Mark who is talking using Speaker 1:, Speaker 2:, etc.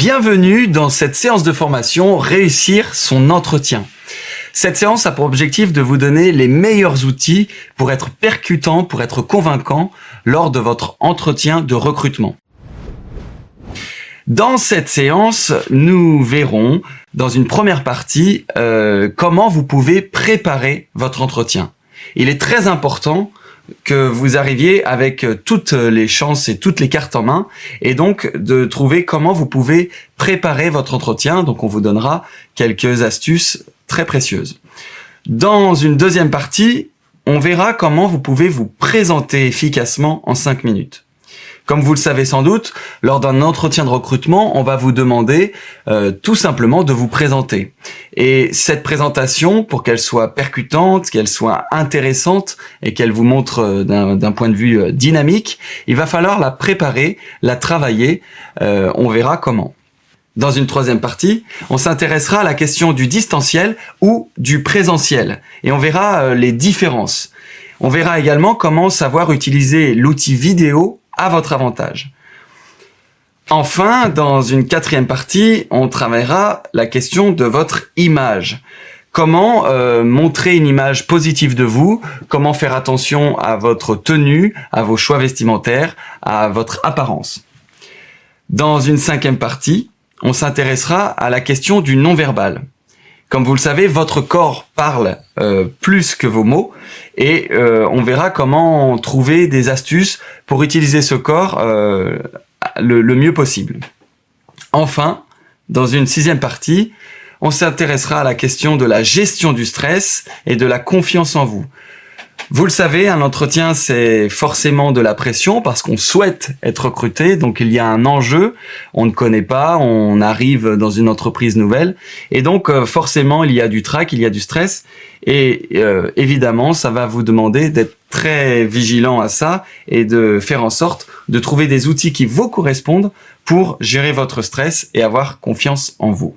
Speaker 1: Bienvenue dans cette séance de formation Réussir son entretien. Cette séance a pour objectif de vous donner les meilleurs outils pour être percutant, pour être convaincant lors de votre entretien de recrutement. Dans cette séance, nous verrons dans une première partie comment vous pouvez préparer votre entretien. Il est très important que vous arriviez avec toutes les chances et toutes les cartes en main et donc de trouver comment vous pouvez préparer votre entretien. Donc on vous donnera quelques astuces très précieuses. Dans une deuxième partie, on verra comment vous pouvez vous présenter efficacement en 5 minutes. Comme vous le savez sans doute, lors d'un entretien de recrutement, on va vous demander tout simplement de vous présenter. Et cette présentation, pour qu'elle soit percutante, qu'elle soit intéressante et qu'elle vous montre d'un point de vue dynamique, il va falloir la préparer, la travailler. On verra comment. Dans une troisième partie, on s'intéressera à la question du distanciel ou du présentiel. Et on verra les différences. On verra également comment savoir utiliser l'outil vidéo à votre avantage. Enfin, dans une quatrième partie, on travaillera la question de votre image. Comment montrer une image positive de vous, comment faire attention à votre tenue, à vos choix vestimentaires, à votre apparence. Dans une cinquième partie, on s'intéressera à la question du non-verbal. Comme vous le savez, votre corps parle plus que vos mots et on verra comment trouver des astuces pour utiliser ce corps le mieux possible. Enfin, dans une sixième partie, on s'intéressera à la question de la gestion du stress et de la confiance en vous. Vous le savez, un entretien, c'est forcément de la pression parce qu'on souhaite être recruté, donc il y a un enjeu, on ne connaît pas, on arrive dans une entreprise nouvelle, et donc forcément il y a du trac, il y a du stress, et évidemment ça va vous demander d'être très vigilant à ça et de faire en sorte de trouver des outils qui vous correspondent pour gérer votre stress et avoir confiance en vous.